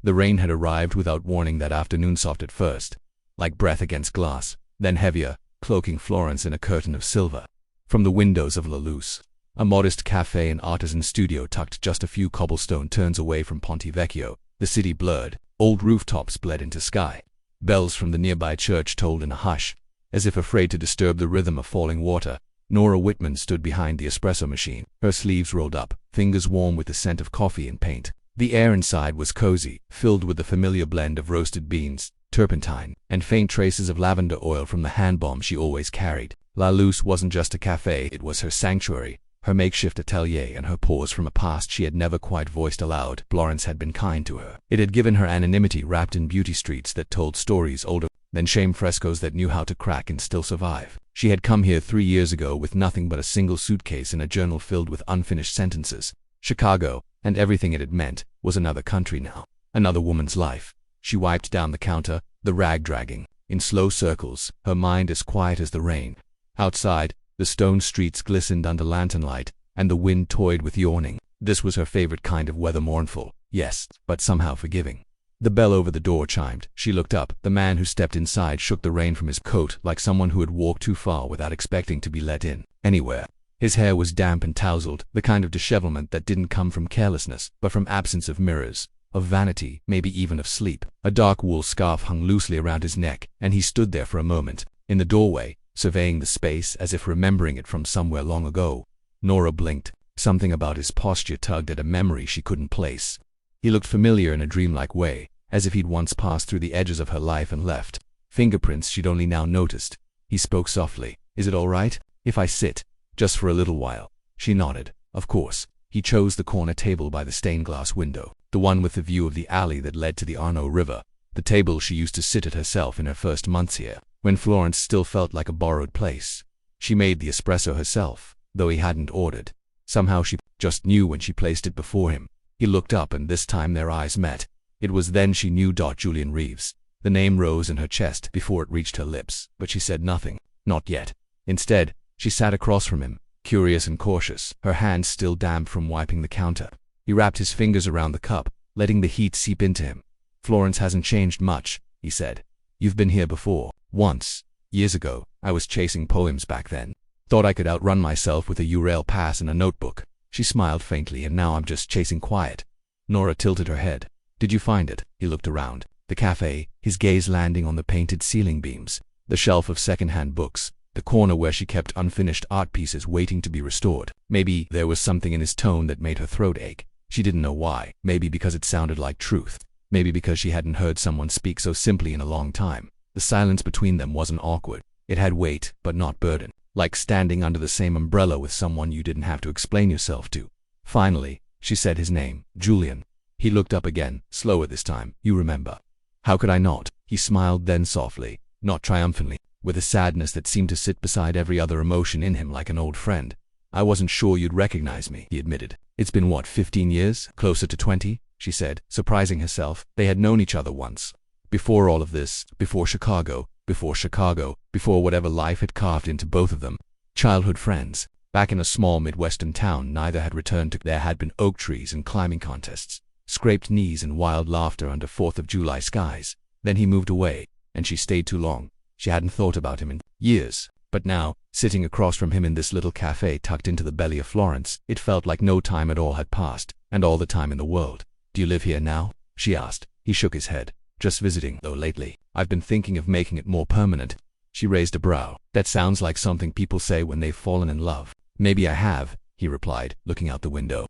The rain had arrived without warning that afternoon, soft at first, like breath against glass, then heavier, cloaking Florence in a curtain of silver. From the windows of La Luce, a modest cafe and artisan studio tucked just a few cobblestone turns away from Ponte Vecchio, the city blurred, old rooftops bled into sky. Bells from the nearby church tolled in a hush, as if afraid to disturb the rhythm of falling water. Nora Whitman stood behind the espresso machine, her sleeves rolled up, fingers warm with the scent of coffee and paint. The air inside was cozy, filled with the familiar blend of roasted beans, turpentine, and faint traces of lavender oil from the hand bomb she always carried. La Luce wasn't just a cafe, it was her sanctuary, her makeshift atelier, and her pause from a past she had never quite voiced aloud. Florence had been kind to her. It had given her anonymity wrapped in beauty streets that told stories older than shame, frescoes that knew how to crack and still survive. She had come here 3 years ago with nothing but a single suitcase and a journal filled with unfinished sentences. Chicago, and everything it had meant, was another country now, another woman's life. She wiped down the counter, the rag dragging in slow circles, her mind as quiet as the rain. Outside, the stone streets glistened under lantern light, and the wind toyed with yawning. This was her favorite kind of weather, mournful, yes, but somehow forgiving. The bell over the door chimed. She looked up. The man who stepped inside shook the rain from his coat like someone who had walked too far without expecting to be let in anywhere. His hair was damp and tousled, the kind of dishevelment that didn't come from carelessness, but from absence of mirrors, of vanity, maybe even of sleep. A dark wool scarf hung loosely around his neck, and he stood there for a moment, in the doorway, surveying the space as if remembering it from somewhere long ago. Nora blinked. Something about his posture tugged at a memory she couldn't place. He looked familiar in a dreamlike way, as if he'd once passed through the edges of her life and left fingerprints she'd only now noticed. He spoke softly. "Is it all right if I sit? Just for a little while?" She nodded. Of course. He chose the corner table by the stained glass window, the one with the view of the alley that led to the Arno River, the table she used to sit at herself in her first months here, when Florence still felt like a borrowed place. She made the espresso herself, though he hadn't ordered. Somehow she just knew when she placed it before him. He looked up, and this time their eyes met. It was then she knew. Julian Reeves. The name rose in her chest before it reached her lips, but she said nothing. Not yet. Instead, she sat across from him, curious and cautious, her hands still damp from wiping the counter. He wrapped his fingers around the cup, letting the heat seep into him. "Florence hasn't changed much," he said. "You've been here before. Once. Years ago. I was chasing poems back then. Thought I could outrun myself with a Eurail pass and a notebook." She smiled faintly. "And now I'm just chasing quiet." Nora tilted her head. "Did you find it?" He looked around. The cafe, his gaze landing on the painted ceiling beams, the shelf of second-hand books, the corner where she kept unfinished art pieces waiting to be restored. Maybe there was something in his tone that made her throat ache. She didn't know why. Maybe because it sounded like truth. Maybe because she hadn't heard someone speak so simply in a long time. The silence between them wasn't awkward. It had weight, but not burden. Like standing under the same umbrella with someone you didn't have to explain yourself to. Finally, she said his name. "Julian." He looked up again, slower this time. "You remember." "How could I not?" He smiled, then softly, not triumphantly, with a sadness that seemed to sit beside every other emotion in him like an old friend. "I wasn't sure you'd recognize me," he admitted. "It's been what, 15 years? Closer to 20? She said, surprising herself. They had known each other once. Before all of this, before Chicago, before whatever life had carved into both of them. Childhood friends. Back in a small Midwestern town neither had returned to. There had been oak trees and climbing contests, scraped knees and wild laughter under 4th of July skies. Then he moved away, and she stayed too long. She hadn't thought about him in years. But now, sitting across from him in this little cafe tucked into the belly of Florence, it felt like no time at all had passed, and all the time in the world. "Do you live here now?" she asked. He shook his head. "Just visiting, though lately. I've been thinking of making it more permanent." She raised a brow. "That sounds like something people say when they've fallen in love." "Maybe I have," he replied, looking out the window.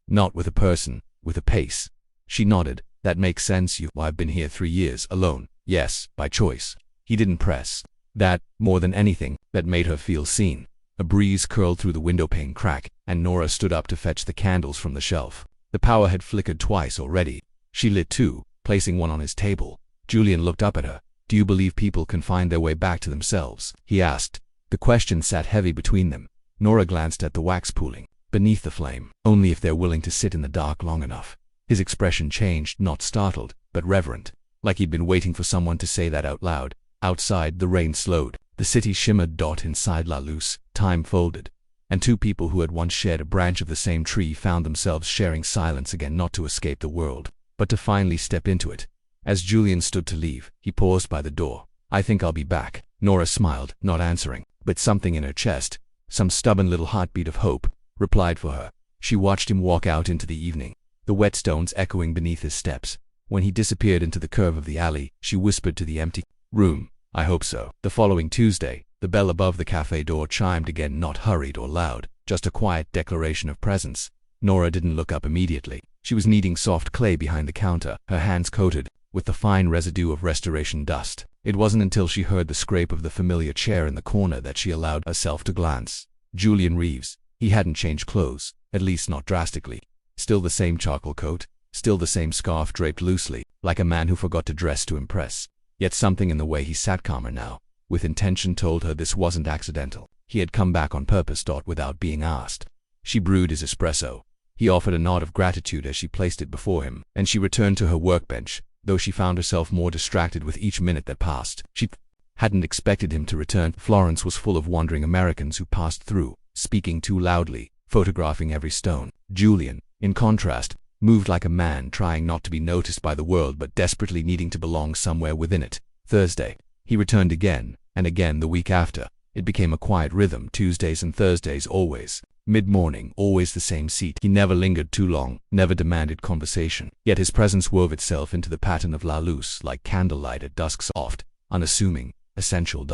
"Not with a person, with a pace." She nodded. "That makes sense. I've been here 3 years, alone. Yes, by choice." He didn't press. That, more than anything, that made her feel seen. A breeze curled through the windowpane crack, and Nora stood up to fetch the candles from the shelf. The power had flickered twice already. She lit two, placing one on his table. Julian looked up at her. "Do you believe people can find their way back to themselves?" he asked. The question sat heavy between them. Nora glanced at the wax pooling beneath the flame. "Only if they're willing to sit in the dark long enough." His expression changed, not startled, but reverent, like he'd been waiting for someone to say that out loud. Outside, the rain slowed. The city shimmered dot inside La Luce. Time folded. And two people who had once shared a branch of the same tree found themselves sharing silence again, not to escape the world, but to finally step into it. As Julian stood to leave, he paused by the door. "I think I'll be back." Nora smiled, not answering, but something in her chest, some stubborn little heartbeat of hope, replied for her. She watched him walk out into the evening, the wet stones echoing beneath his steps. When he disappeared into the curve of the alley, she whispered to the empty room, "I hope so." The following Tuesday, the bell above the cafe door chimed again, not hurried or loud, just a quiet declaration of presence. Nora didn't look up immediately. She was kneading soft clay behind the counter, her hands coated with the fine residue of restoration dust. It wasn't until she heard the scrape of the familiar chair in the corner that she allowed herself to glance. Julian Reeves. He hadn't changed clothes, at least not drastically. Still the same charcoal coat, still the same scarf draped loosely, like a man who forgot to dress to impress. Yet something in the way he sat calmer now, with intention, told her this wasn't accidental. He had come back on purpose, without being asked. She brewed his espresso. He offered a nod of gratitude as she placed it before him, and she returned to her workbench, though she found herself more distracted with each minute that passed. She hadn't expected him to return. Florence was full of wandering Americans who passed through, speaking too loudly, photographing every stone. Julian, in contrast, moved like a man trying not to be noticed by the world but desperately needing to belong somewhere within it. Thursday. He returned again, and again the week after. It became a quiet rhythm, Tuesdays and Thursdays always. Mid-morning, always the same seat. He never lingered too long, never demanded conversation. Yet his presence wove itself into the pattern of La Luz like candlelight at dusk, soft, unassuming, essential.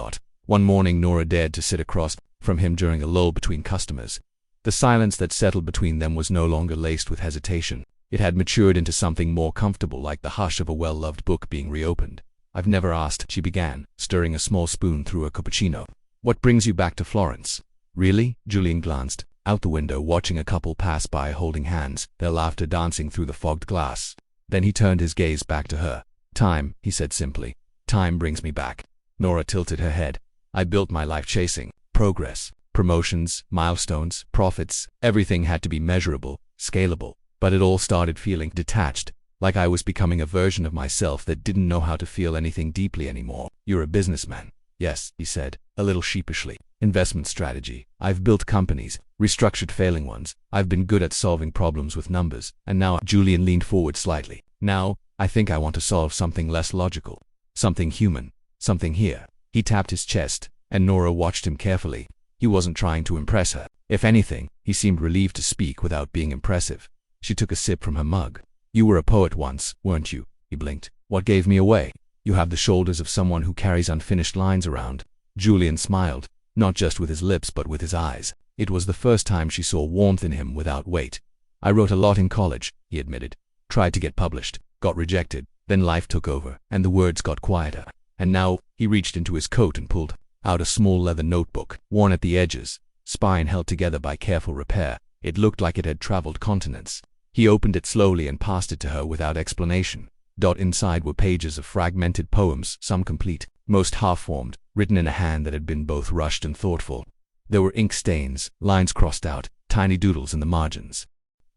One morning Nora dared to sit across from him during a lull between customers. The silence that settled between them was no longer laced with hesitation. It had matured into something more comfortable, like the hush of a well-loved book being reopened. "I've never asked," she began, stirring a small spoon through a cappuccino. "What brings you back to Florence?" "Really?" Julian glanced out the window, watching a couple pass by holding hands, their laughter dancing through the fogged glass. Then he turned his gaze back to her. "Time," he said simply. "Time brings me back." Nora tilted her head. "I built my life chasing progress. Promotions, milestones, profits, everything had to be measurable, scalable. But it all started feeling detached, like I was becoming a version of myself that didn't know how to feel anything deeply anymore." "You're a businessman." "Yes," he said, a little sheepishly. "Investment strategy. I've built companies, restructured failing ones. I've been good at solving problems with numbers. And now," Julian leaned forward slightly, "now, I think I want to solve something less logical. Something human. Something here." He tapped his chest, and Nora watched him carefully. He wasn't trying to impress her. If anything, he seemed relieved to speak without being impressive. She took a sip from her mug. "You were a poet once, weren't you?" He blinked. "What gave me away?" "You have the shoulders of someone who carries unfinished lines around." Julian smiled, not just with his lips but with his eyes. It was the first time she saw warmth in him without weight. "I wrote a lot in college," he admitted. "Tried to get published, got rejected. Then life took over, and the words got quieter. And now," he reached into his coat and pulled out a small leather notebook, worn at the edges, spine held together by careful repair. It looked like it had traveled continents. He opened it slowly and passed it to her without explanation. Inside were pages of fragmented poems, some complete, most half-formed, written in a hand that had been both rushed and thoughtful. There were ink stains, lines crossed out, tiny doodles in the margins.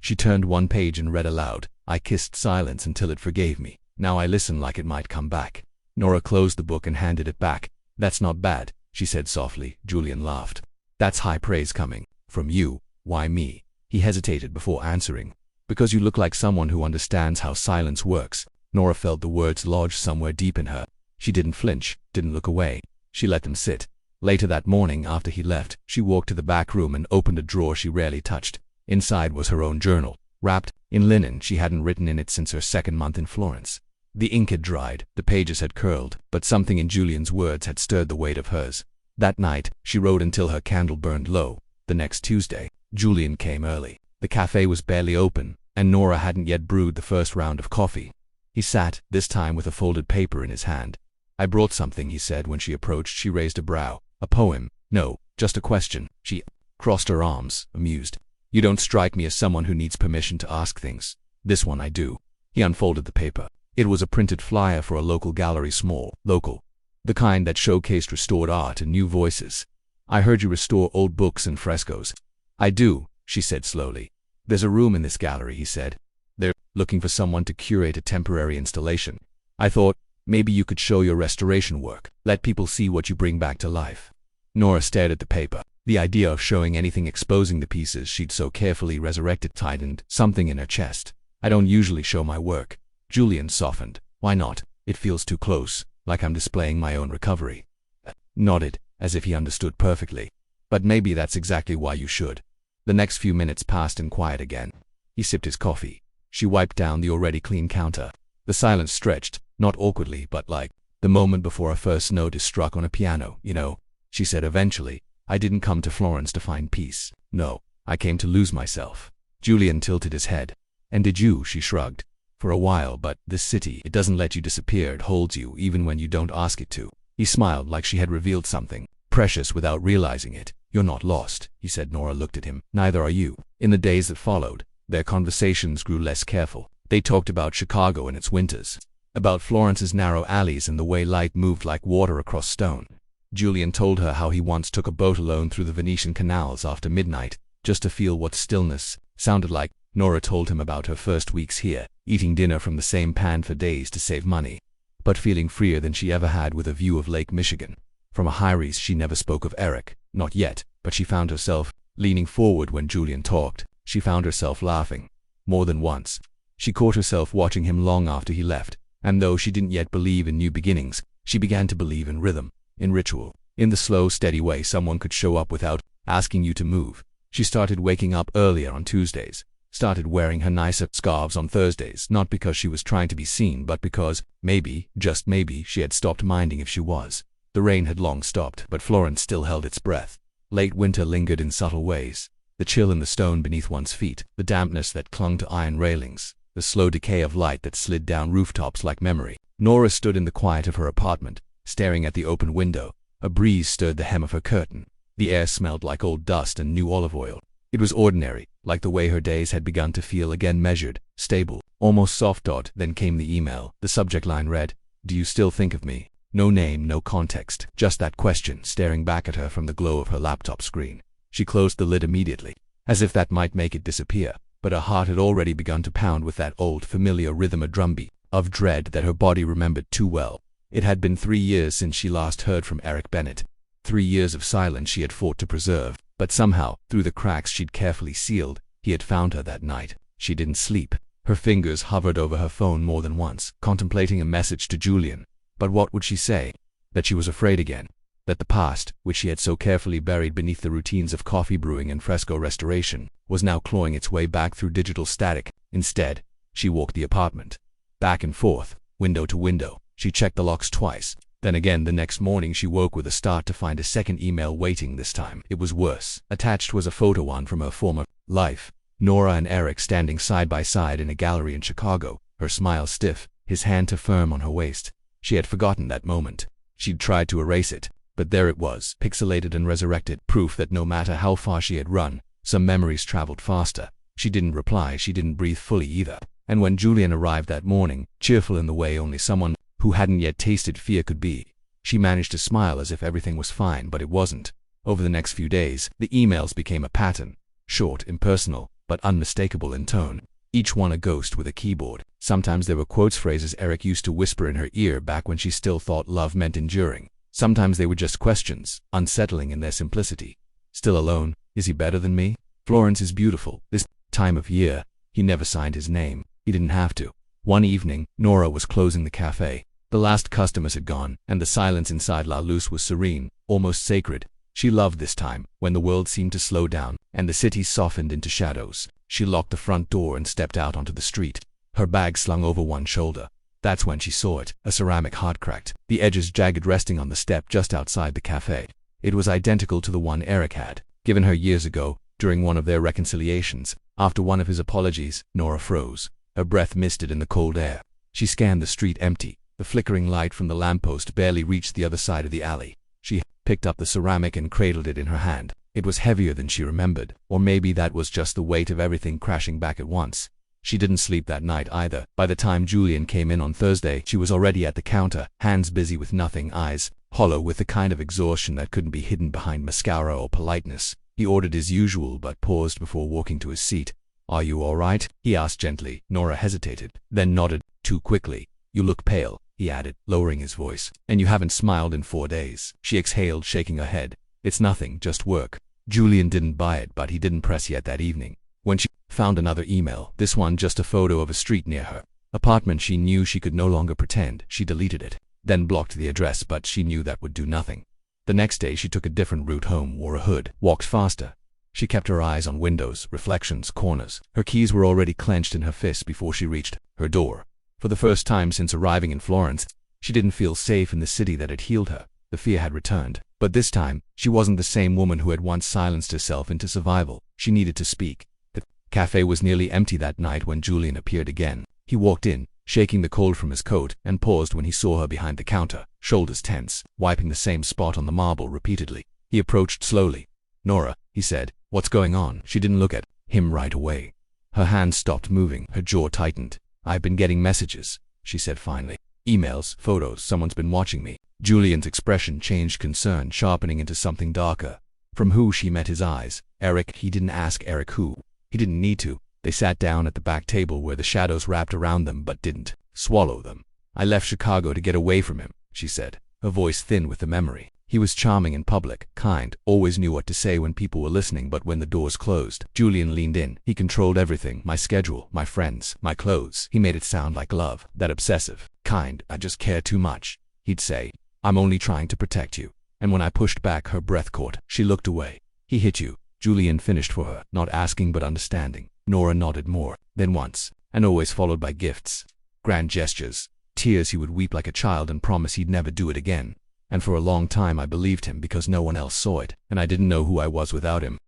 She turned one page and read aloud, "I kissed silence until it forgave me. Now I listen like it might come back." Nora closed the book and handed it back. "That's not bad," she said softly. Julian laughed. "That's high praise coming from you." "Why me?" He hesitated before answering. "Because you look like someone who understands how silence works." Nora felt the words lodge somewhere deep in her. She didn't flinch, didn't look away. She let them sit. Later that morning, after he left, she walked to the back room and opened a drawer she rarely touched. Inside was her own journal, wrapped in linen. She hadn't written in it since her second month in Florence. The ink had dried, the pages had curled, but something in Julian's words had stirred the weight of hers. That night, she wrote until her candle burned low. The next Tuesday, Julian came early. The cafe was barely open, and Nora hadn't yet brewed the first round of coffee. He sat, this time with a folded paper in his hand. "I brought something," he said when she approached. She raised a brow. "A poem?" "No, just a question." She crossed her arms, amused. "You don't strike me as someone who needs permission to ask things." "This one I do." He unfolded the paper. It was a printed flyer for a local gallery, small, local. The kind that showcased restored art and new voices. "I heard you restore old books and frescoes." "I do," she said slowly. "There's a room in this gallery," he said. "They're looking for someone to curate a temporary installation. I thought, maybe you could show your restoration work, let people see what you bring back to life." Nora stared at the paper. The idea of showing anything, exposing the pieces she'd so carefully resurrected, tightened something in her chest. "I don't usually show my work." Julian softened. Why not? It feels too close, like I'm displaying my own recovery. Nodded, as if he understood perfectly. But maybe that's exactly why you should. The next few minutes passed in quiet again. He sipped his coffee. She wiped down the already clean counter. The silence stretched, not awkwardly, but like the moment before a first note is struck on a piano, you know, she said eventually. I didn't come to Florence to find peace. No, I came to lose myself. Julian tilted his head. And did you? She shrugged. For a while, but this city, it doesn't let you disappear. It holds you, even when you don't ask it to. He smiled like she had revealed something precious without realizing it. You're not lost, he said. Nora looked at him. Neither are you. In the days that followed, their conversations grew less careful. They talked about Chicago and its winters, about Florence's narrow alleys and the way light moved like water across stone. Julian told her how he once took a boat alone through the Venetian canals after midnight, just to feel what stillness sounded like. Nora told him about her first weeks here, eating dinner from the same pan for days to save money, but feeling freer than she ever had with a view of Lake Michigan. From a high-rise she never spoke of Eric, not yet, but she found herself leaning forward when Julian talked. She found herself laughing. More than once. She caught herself watching him long after he left, and though she didn't yet believe in new beginnings, she began to believe in rhythm, in ritual, in the slow, steady way someone could show up without asking you to move. She started waking up earlier on Tuesdays, started wearing her nicer scarves on Thursdays, not because she was trying to be seen, but because, maybe, just maybe, she had stopped minding if she was. The rain had long stopped, but Florence still held its breath. Late winter lingered in subtle ways. The chill in the stone beneath one's feet, the dampness that clung to iron railings, the slow decay of light that slid down rooftops like memory. Nora stood in the quiet of her apartment, staring at the open window. A breeze stirred the hem of her curtain. The air smelled like old dust and new olive oil. It was ordinary, like the way her days had begun to feel again, measured, stable, almost soft. Then came the email. The subject line read, "Do you still think of me?" No name, no context, just that question staring back at her from the glow of her laptop screen. She closed the lid immediately, as if that might make it disappear, but her heart had already begun to pound with that old familiar rhythm, a drumbeat of dread that her body remembered too well. It had been 3 years since she last heard from Eric Bennett. 3 years of silence she had fought to preserve, but somehow, through the cracks she'd carefully sealed, he had found her that night. She didn't sleep. Her fingers hovered over her phone more than once, contemplating a message to Julian. But what would she say? That she was afraid again. That the past, which she had so carefully buried beneath the routines of coffee brewing and fresco restoration, was now clawing its way back through digital static. Instead, she walked the apartment, back and forth, window to window. She checked the locks twice. Then again the next morning she woke with a start to find a second email waiting. This time it was worse. Attached was a photo one from her former life. Nora and Eric standing side by side in a gallery in Chicago, her smile stiff, his hand too firm on her waist. She had forgotten that moment. She'd tried to erase it, but there it was, pixelated and resurrected, proof that no matter how far she had run, some memories traveled faster. She didn't reply, she didn't breathe fully either. And when Julian arrived that morning, cheerful in the way only someone who hadn't yet tasted fear could be, she managed to smile as if everything was fine, but it wasn't. Over the next few days, the emails became a pattern, short, impersonal, but unmistakable in tone. Each one a ghost with a keyboard. Sometimes there were quotes, phrases Eric used to whisper in her ear back when she still thought love meant enduring. Sometimes they were just questions, unsettling in their simplicity. Still alone? Is he better than me? Florence is beautiful. This time of year. He never signed his name. He didn't have to. One evening, Nora was closing the cafe. The last customers had gone, and the silence inside La Luz was serene, almost sacred. She loved this time, when the world seemed to slow down, and the city softened into shadows. She locked the front door and stepped out onto the street, her bag slung over one shoulder. That's when she saw it, a ceramic heart cracked, the edges jagged, resting on the step just outside the cafe. It was identical to the one Eric had given her years ago, during one of their reconciliations. After one of his apologies, Nora froze. Her breath misted in the cold air. She scanned the street, empty. The flickering light from the lamppost barely reached the other side of the alley. She picked up the ceramic and cradled it in her hand. It was heavier than she remembered, or maybe that was just the weight of everything crashing back at once. She didn't sleep that night either. By the time Julian came in on Thursday, she was already at the counter, hands busy with nothing, eyes hollow with the kind of exhaustion that couldn't be hidden behind mascara or politeness. He ordered his usual but paused before walking to his seat. "Are you all right?" he asked gently. Nora hesitated, then nodded, too quickly. "You look pale," he added, lowering his voice. "And you haven't smiled in 4 days." She exhaled, shaking her head. "It's nothing, just work." Julian didn't buy it, but he didn't press yet that evening. When she found another email, this one just a photo of a street near her. apartment. She knew she could no longer pretend. She deleted it, then blocked the address, but she knew that would do nothing. The next day she took a different route home, wore a hood, walked faster. She kept her eyes on windows, reflections, corners. Her keys were already clenched in her fists before she reached her door. For the first time since arriving in Florence, she didn't feel safe in the city that had healed her. The fear had returned. But this time, she wasn't the same woman who had once silenced herself into survival. She needed to speak. The cafe was nearly empty that night when Julian appeared again. He walked in, shaking the cold from his coat, and paused when he saw her behind the counter, shoulders tense, wiping the same spot on the marble repeatedly. He approached slowly. "Nora," he said, "what's going on?" She didn't look at him right away. Her hands stopped moving, her jaw tightened. "I've been getting messages," she said finally. "Emails, photos, someone's been watching me." Julian's expression changed, concern sharpening into something darker. From who? She met his eyes. Eric. He didn't ask Eric who. He didn't need to. They sat down at the back table where the shadows wrapped around them but didn't swallow them. "I left Chicago to get away from him," she said, her voice thin with the memory. "He was charming in public, kind, always knew what to say when people were listening, but when the doors closed." Julian leaned in. "He controlled everything, my schedule, my friends, my clothes." He made it sound like love, that obsessive kind. "I just care too much," he'd say. "I'm only trying to protect you." And when I pushed back, her breath caught. She looked away. "He hit you," Julian finished for her, not asking but understanding. Nora nodded more than once, and always followed by gifts, grand gestures, tears. He would weep like a child and promise he'd never do it again. And for a long time I believed him because no one else saw it, and I didn't know who I was without him.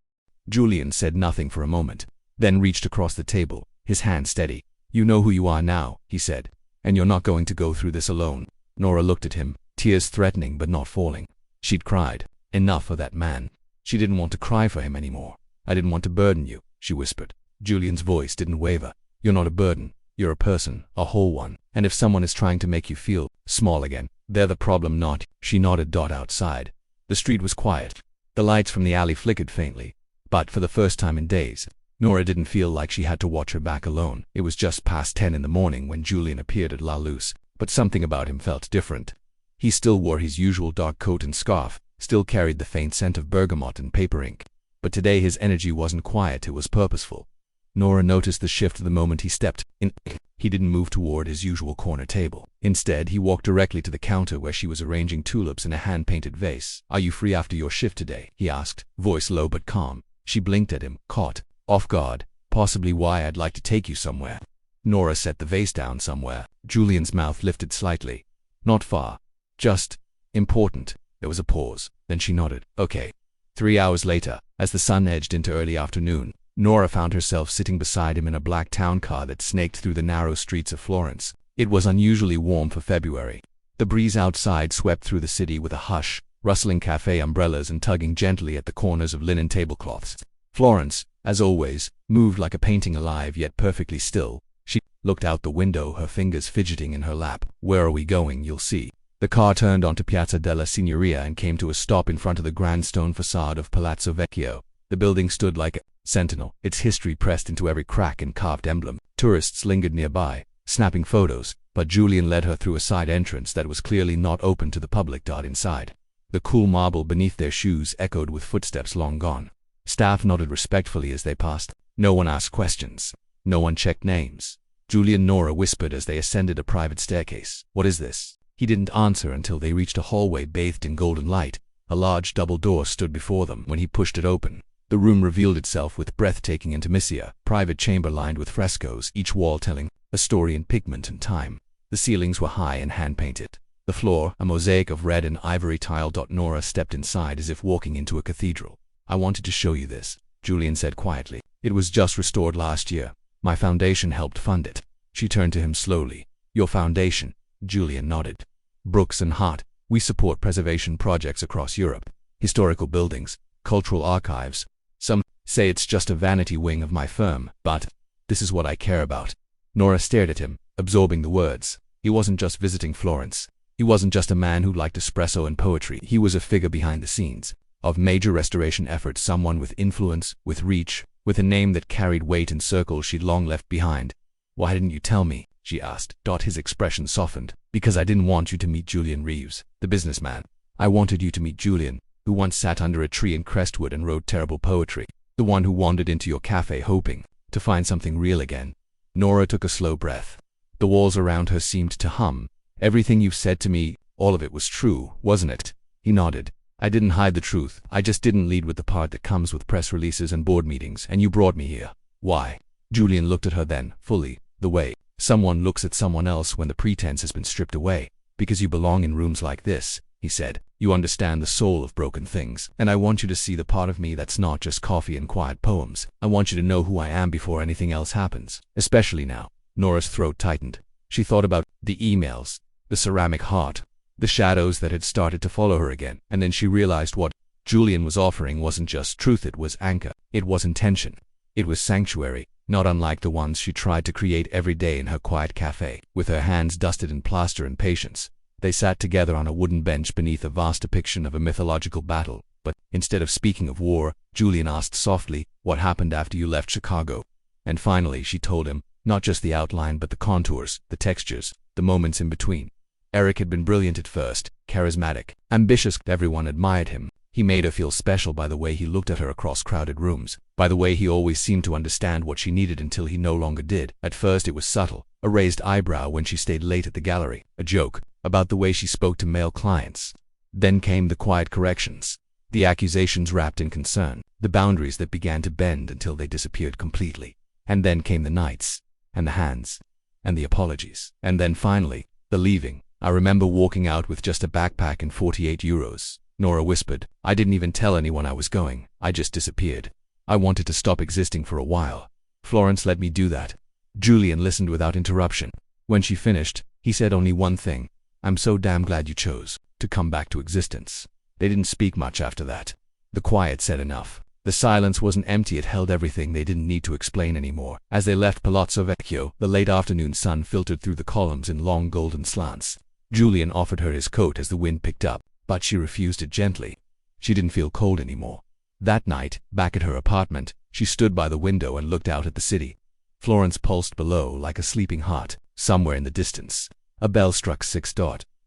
Julian said nothing for a moment, then reached across the table, his hand steady. "You know who you are now," he said, "and you're not going to go through this alone." Nora looked at him, tears threatening but not falling. She'd cried enough for that man. She didn't want to cry for him anymore. "I didn't want to burden you," she whispered. Julian's voice didn't waver. "You're not a burden. You're a person, a whole one. And if someone is trying to make you feel small again, they're the problem, not." She nodded. Outside, the street was quiet. The lights from the alley flickered faintly. But for the first time in days, Nora didn't feel like she had to watch her back alone. It was just past 10 in the morning when Julian appeared at La Luce, but something about him felt different. He still wore his usual dark coat and scarf, still carried the faint scent of bergamot and paper ink. But today his energy wasn't quiet, it was purposeful. Nora noticed the shift the moment he stepped in. He didn't move toward his usual corner table. Instead, he walked directly to the counter where she was arranging tulips in a hand-painted vase. "Are you free after your shift today?" he asked, voice low but calm. She blinked at him, caught off guard. "Possibly. Why? I'd like to take you somewhere." Nora set the vase down somewhere. Julian's mouth lifted slightly. "Not far. Just important." There was a pause. Then she nodded. "Okay." 3 hours later, as the sun edged into early afternoon, Nora found herself sitting beside him in a black town car that snaked through the narrow streets of Florence. It was unusually warm for February. The breeze outside swept through the city with a hush, rustling cafe umbrellas and tugging gently at the corners of linen tablecloths. Florence, as always, moved like a painting, alive yet perfectly still. She looked out the window, her fingers fidgeting in her lap. "Where are we going? You'll see." The car turned onto Piazza della Signoria and came to a stop in front of the grand stone facade of Palazzo Vecchio. The building stood like a sentinel, its history pressed into every crack and carved emblem. Tourists lingered nearby, snapping photos, but Julian led her through a side entrance that was clearly not open to the public. Inside, the cool marble beneath their shoes echoed with footsteps long gone. Staff nodded respectfully as they passed. No one asked questions. No one checked names. Julian and Nora whispered as they ascended a private staircase. "What is this?" He didn't answer until they reached a hallway bathed in golden light. A large double door stood before them. When he pushed it open, the room revealed itself with breathtaking intimacy. A private chamber lined with frescoes, each wall telling a story in pigment and time. The ceilings were high and hand-painted. The floor, a mosaic of red and ivory tile. Nora stepped inside as if walking into a cathedral. "I wanted to show you this," Julian said quietly. "It was just restored last year. My foundation helped fund it." She turned to him slowly. "Your foundation?" Julian nodded. "Brooks and Hart. We support preservation projects across Europe. Historical buildings, cultural archives. Some say it's just a vanity wing of my firm, but this is what I care about." Nora stared at him, absorbing the words. He wasn't just visiting Florence. He wasn't just a man who liked espresso and poetry. He was a figure behind the scenes of major restoration efforts, someone with influence, with reach, with a name that carried weight in circles she'd long left behind. "Why didn't you tell me?" she asked. His expression softened. "Because I didn't want you to meet Julian Reeves, the businessman. I wanted you to meet Julian, who once sat under a tree in Crestwood and wrote terrible poetry. The one who wandered into your cafe hoping to find something real again." Nora took a slow breath. The walls around her seemed to hum. "Everything you've said to me, all of it was true, wasn't it?" He nodded. "I didn't hide the truth. I just didn't lead with the part that comes with press releases and board meetings, and you brought me here. Why?" Julian looked at her then, fully, the way someone looks at someone else when the pretense has been stripped away. "Because you belong in rooms like this," he said. "You understand the soul of broken things, and I want you to see the part of me that's not just coffee and quiet poems. I want you to know who I am before anything else happens, especially now." Nora's throat tightened. She thought about the emails, the ceramic heart, the shadows that had started to follow her again, and then she realized what Julian was offering wasn't just truth, it was anchor, it was intention, it was sanctuary, not unlike the ones she tried to create every day in her quiet cafe. With her hands dusted in plaster and patience, they sat together on a wooden bench beneath a vast depiction of a mythological battle. But instead of speaking of war, Julian asked softly, "What happened after you left Chicago?" And finally she told him, not just the outline but the contours, the textures, the moments in between. Eric had been brilliant at first, charismatic, ambitious. Everyone admired him. He made her feel special by the way he looked at her across crowded rooms, by the way he always seemed to understand what she needed until he no longer did. At first it was subtle, a raised eyebrow when she stayed late at the gallery, a joke about the way she spoke to male clients. Then came the quiet corrections, the accusations wrapped in concern, the boundaries that began to bend until they disappeared completely. And then came the nights, and the hands, and the apologies. And then finally, the leaving. "I remember walking out with just a backpack and 48 euros. Nora whispered. "I didn't even tell anyone I was going. I just disappeared. I wanted to stop existing for a while. Florence let me do that." Julian listened without interruption. When she finished, he said only one thing. "I'm so damn glad you chose to come back to existence." They didn't speak much after that. The quiet said enough. The silence wasn't empty, it held everything they didn't need to explain anymore. As they left Palazzo Vecchio, the late afternoon sun filtered through the columns in long golden slants. Julian offered her his coat as the wind picked up, but she refused it gently. She didn't feel cold anymore. That night, back at her apartment, she stood by the window and looked out at the city. Florence pulsed below like a sleeping heart. Somewhere in the distance, a bell struck 6.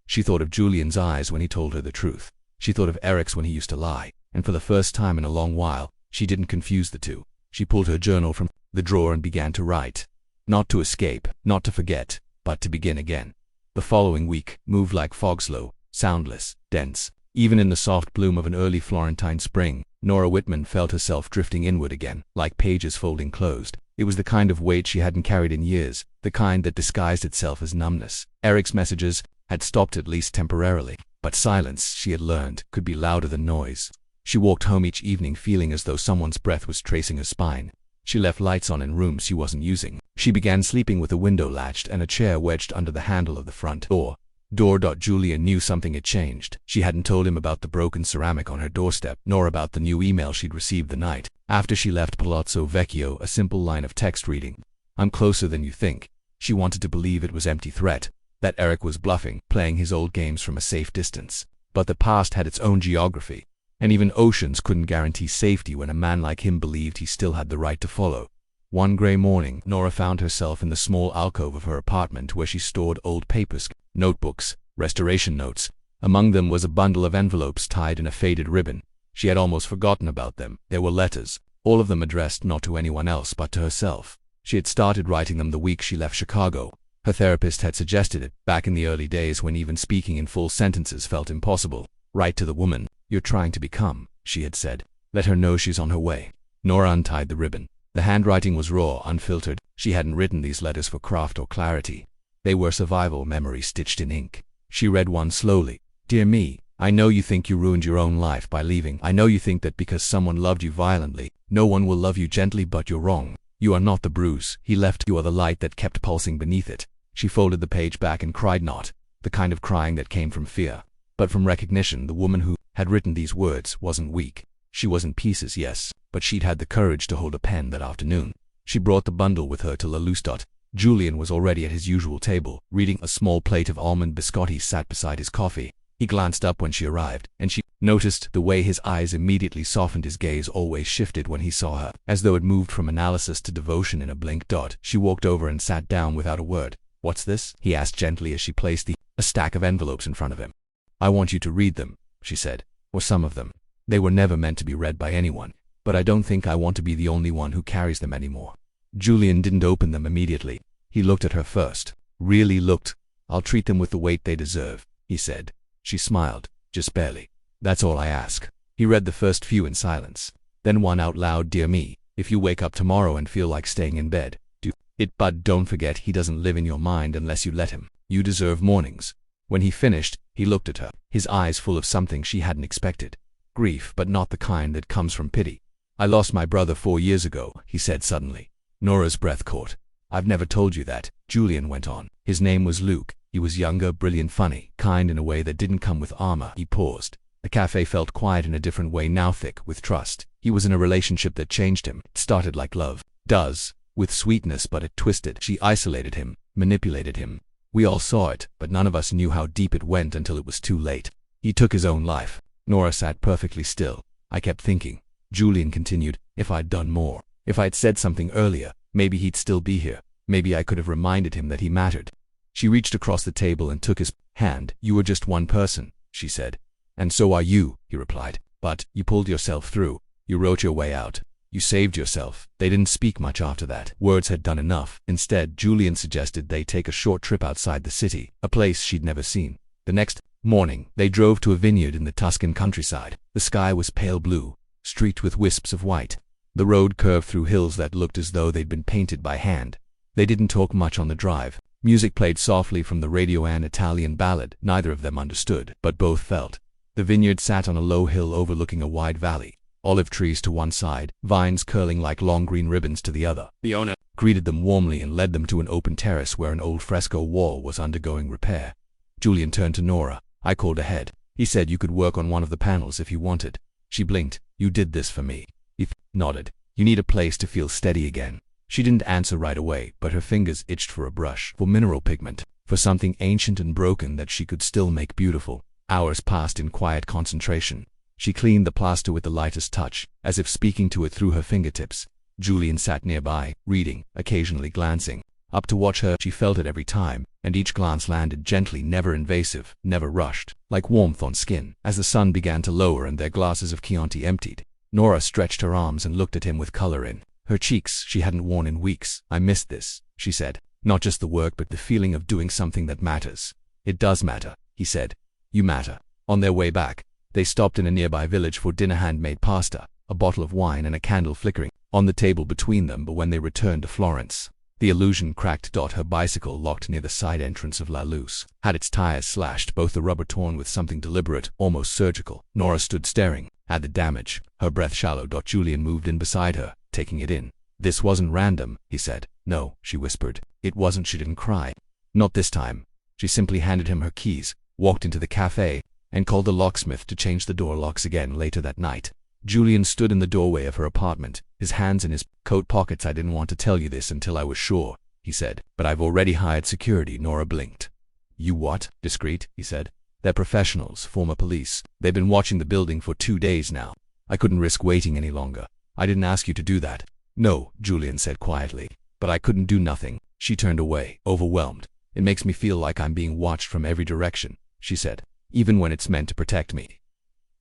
She thought of Julian's eyes when he told her the truth. She thought of Eric's when he used to lie. And for the first time in a long while, she didn't confuse the two. She pulled her journal from the drawer and began to write. Not to escape, not to forget, but to begin again. The following week moved like fog, slow, soundless, dense. Even in the soft bloom of an early Florentine spring, Nora Whitman felt herself drifting inward again, like pages folding closed. It was the kind of weight she hadn't carried in years, the kind that disguised itself as numbness. Eric's messages had stopped, at least temporarily, but silence, she had learned, could be louder than noise. She walked home each evening feeling as though someone's breath was tracing her spine. She left lights on in rooms she wasn't using. She began sleeping with a window latched and a chair wedged under the handle of the front door. Julian knew something had changed. She hadn't told him about the broken ceramic on her doorstep, nor about the new email she'd received the night after she left Palazzo Vecchio, a simple line of text reading, "I'm closer than you think." She wanted to believe it was empty threat, that Eric was bluffing, playing his old games from a safe distance. But the past had its own geography, and even oceans couldn't guarantee safety when a man like him believed he still had the right to follow. One gray morning, Nora found herself in the small alcove of her apartment where she stored old papers, notebooks, restoration notes. Among them was a bundle of envelopes tied in a faded ribbon. She had almost forgotten about them. There were letters, all of them addressed not to anyone else but to herself. She had started writing them the week she left Chicago. Her therapist had suggested it, back in the early days when even speaking in full sentences felt impossible. "Write to the woman you're trying to become," she had said. "Let her know she's on her way." Nora untied the ribbon. The handwriting was raw, unfiltered. She hadn't written these letters for craft or clarity. They were survival memories stitched in ink. She read one slowly. "Dear me, I know you think you ruined your own life by leaving. I know you think that because someone loved you violently, no one will love you gently, but you're wrong. You are not the bruise he left. You are the light that kept pulsing beneath it." She folded the page back and cried, not the kind of crying that came from fear, but from recognition. The woman who had written these words wasn't weak. She was in pieces, yes, but she'd had the courage to hold a pen that afternoon. She brought the bundle with her to Lovestories. Julian was already at his usual table, reading. A small plate of almond biscotti sat beside his coffee. He glanced up when she arrived, and she noticed the way his eyes immediately softened. His gaze always shifted when he saw her, as though it moved from analysis to devotion in a blink. She walked over and sat down without a word. "What's this?" he asked gently as she placed a stack of envelopes in front of him. "I want you to read them," she said, "or some of them. They were never meant to be read by anyone, but I don't think I want to be the only one who carries them anymore." Julian didn't open them immediately. He looked at her first. really looked. I'll treat them with the weight they deserve, he said. She smiled, just barely. That's all I ask. He read the first few in silence. Then one out loud, dear me, if you wake up tomorrow and feel like staying in bed, do it, but don't forget he doesn't live in your mind unless you let him. You deserve mornings. When he finished, he looked at her, his eyes full of something she hadn't expected. Grief, but not the kind that comes from pity. I lost my brother 4 years ago, he said suddenly. Nora's breath caught. I've never told you that, Julian went on. His name was Luke. He was younger, brilliant, funny, kind in a way that didn't come with armor. He paused. The cafe felt quiet in a different way now, thick with trust. He was in a relationship that changed him. It started like love does, with sweetness, but it twisted. She isolated him, manipulated him. We all saw it, but none of us knew how deep it went until it was too late. He took his own life. Nora sat perfectly still. I kept thinking, Julian continued, if I'd done more, if I'd said something earlier, maybe he'd still be here. Maybe I could have reminded him that he mattered. She reached across the table and took his hand. You were just one person, she said. And so are you, he replied. But you pulled yourself through. You wrote your way out. You saved yourself. They didn't speak much after that. Words had done enough. Instead, Julian suggested they take a short trip outside the city, a place she'd never seen. The next morning, they drove to a vineyard in the Tuscan countryside. The sky was pale blue, streaked with wisps of white. The road curved through hills that looked as though they'd been painted by hand. They didn't talk much on the drive. Music played softly from the radio, an Italian ballad neither of them understood, but both felt. The vineyard sat on a low hill overlooking a wide valley. Olive trees to one side, vines curling like long green ribbons to the other. The owner greeted them warmly and led them to an open terrace where an old fresco wall was undergoing repair. Julian turned to Nora. I called ahead. He said you could work on one of the panels if you wanted. She blinked. You did this for me. He nodded. You need a place to feel steady again. She didn't answer right away, but her fingers itched for a brush, for mineral pigment, for something ancient and broken that she could still make beautiful. Hours passed in quiet concentration. She cleaned the plaster with the lightest touch, as if speaking to it through her fingertips. Julian sat nearby, reading, occasionally glancing up to watch her. She felt it every time, and each glance landed gently, never invasive, never rushed, like warmth on skin. As the sun began to lower and their glasses of Chianti emptied, Nora stretched her arms and looked at him with color in her cheeks she hadn't worn in weeks. I missed this, she said. Not just the work, but the feeling of doing something that matters. It does matter, he said. You matter. On their way back, they stopped in a nearby village for dinner, handmade pasta, a bottle of wine and a candle flickering on the table between them. But when they returned to Florence, the illusion cracked. Her bicycle, locked near the side entrance of La Luce, had its tires slashed, both the rubber torn with something deliberate, almost surgical. Nora stood staring at the damage, her breath shallow. Julian moved in beside her, taking it in. This wasn't random, he said. No, she whispered. It wasn't. She didn't cry. Not this time. She simply handed him her keys, walked into the cafe, and called the locksmith to change the door locks again. Later that night, Julian stood in the doorway of her apartment, his hands in his coat pockets. I didn't want to tell you this until I was sure, he said, but I've already hired security. Nora blinked. You what? Discreet, he said. They're professionals, former police. They've been watching the building for 2 days now. I couldn't risk waiting any longer. I didn't ask you to do that. No, Julian said quietly. But I couldn't do nothing. She turned away, overwhelmed. It makes me feel like I'm being watched from every direction, she said, even when it's meant to protect me.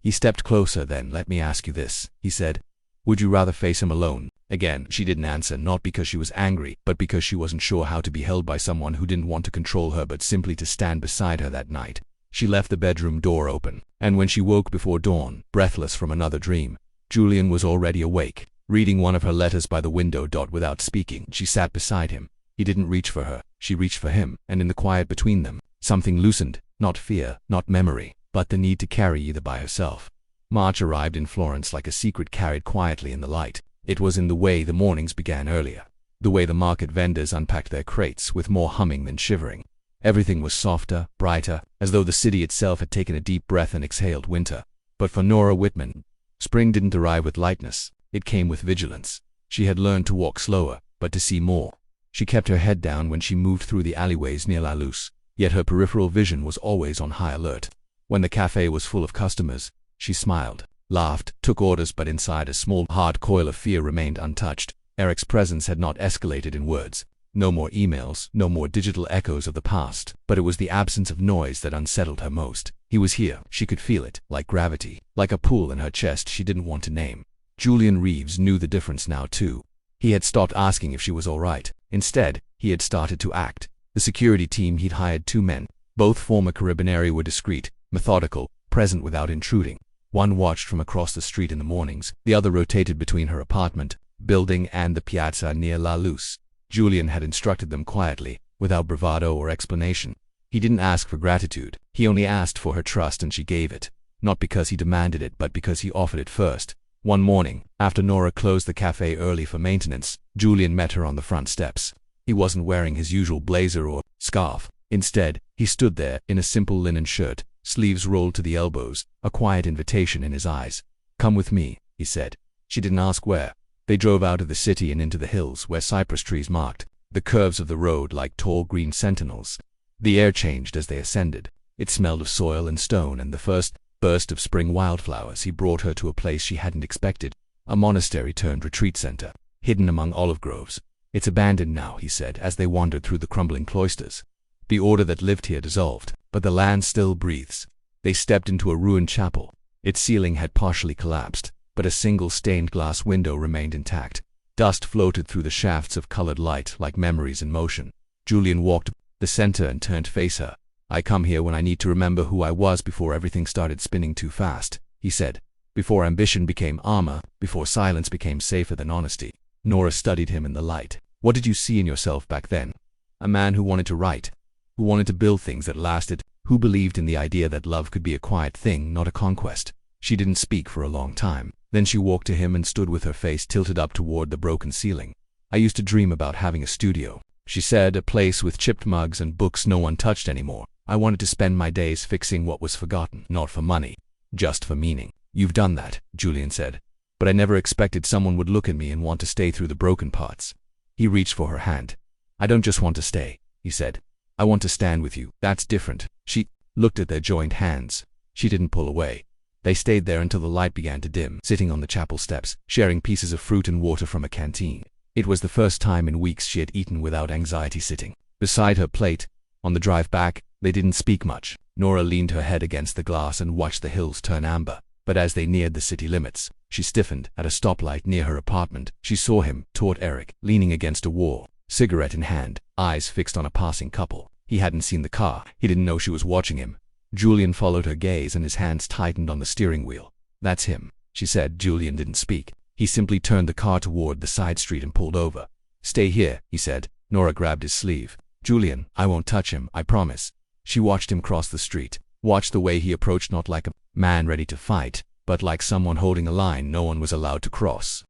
He stepped closer. Then let me ask you this, he said. Would you rather face him alone? Again, she didn't answer, not because she was angry, but because she wasn't sure how to be held by someone who didn't want to control her but simply to stand beside her that night. She left the bedroom door open, and when she woke before dawn, breathless from another dream, Julian was already awake, reading one of her letters by the window. Without speaking, she sat beside him. He didn't reach for her, she reached for him, and in the quiet between them, something loosened, not fear, not memory, but the need to carry either by herself. March arrived in Florence like a secret carried quietly in the light. It was in the way the mornings began earlier, the way the market vendors unpacked their crates with more humming than shivering. Everything was softer, brighter, as though the city itself had taken a deep breath and exhaled winter. But for Nora Whitman, spring didn't arrive with lightness. It came with vigilance. She had learned to walk slower, but to see more. She kept her head down when she moved through the alleyways near La Luce, yet her peripheral vision was always on high alert. When the cafe was full of customers, she smiled, laughed, took orders, but inside a small, hard coil of fear remained untouched. Eric's presence had not escalated in words. No more emails, no more digital echoes of the past, but it was the absence of noise that unsettled her most. He was here. She could feel it, like gravity, like a pull in her chest she didn't want to name. Julian Reeves knew the difference now too. He had stopped asking if she was all right. Instead, he had started to act. The security team he'd hired 2 men. Both former carabinieri were discreet, methodical, present without intruding. One watched from across the street in the mornings, the other rotated between her apartment building and the piazza near La Luz. Julian had instructed them quietly, without bravado or explanation. He didn't ask for gratitude, he only asked for her trust, and she gave it. Not because he demanded it, but because he offered it first. One morning, after Nora closed the cafe early for maintenance, Julian met her on the front steps. He wasn't wearing his usual blazer or scarf. Instead, he stood there in a simple linen shirt, sleeves rolled to the elbows, a quiet invitation in his eyes. "Come with me," he said. She didn't ask where. They drove out of the city and into the hills where cypress trees marked the curves of the road like tall green sentinels. The air changed as they ascended. It smelled of soil and stone, and the first burst of spring wildflowers. He brought her to a place she hadn't expected, a monastery-turned-retreat center, hidden among olive groves. "It's abandoned now," he said as they wandered through the crumbling cloisters. "The order that lived here dissolved, but the land still breathes." They stepped into a ruined chapel. Its ceiling had partially collapsed, but a single stained glass window remained intact. Dust floated through the shafts of colored light like memories in motion. Julian walked to the center and turned to face her. "I come here when I need to remember who I was before everything started spinning too fast," he said. "Before ambition became armor, before silence became safer than honesty." Nora studied him in the light. "What did you see in yourself back then? A man who wanted to write, who wanted to build things that lasted, who believed in the idea that love could be a quiet thing, not a conquest." She didn't speak for a long time. Then she walked to him and stood with her face tilted up toward the broken ceiling. "I used to dream about having a studio," she said, "a place with chipped mugs and books no one touched anymore. I wanted to spend my days fixing what was forgotten, not for money, just for meaning." "You've done that," Julian said. "But I never expected someone would look at me and want to stay through the broken parts." He reached for her hand. "I don't just want to stay," he said. "I want to stand with you. That's different." She looked at their joined hands. She didn't pull away. They stayed there until the light began to dim, sitting on the chapel steps, sharing pieces of fruit and water from a canteen. It was the first time in weeks she had eaten without anxiety, sitting beside her plate. On the drive back, they didn't speak much. Nora leaned her head against the glass and watched the hills turn amber. But as they neared the city limits, she stiffened. At a stoplight near her apartment, she saw him, taut Eric, leaning against a wall, cigarette in hand, eyes fixed on a passing couple. He hadn't seen the car. He didn't know she was watching him. Julian followed her gaze and his hands tightened on the steering wheel. "That's him," she said. Julian didn't speak. He simply turned the car toward the side street and pulled over. "Stay here," he said. Nora grabbed his sleeve. "Julian, I won't touch him, I promise." She watched him cross the street, watched the way he approached, not like a man ready to fight, but like someone holding a line no one was allowed to cross.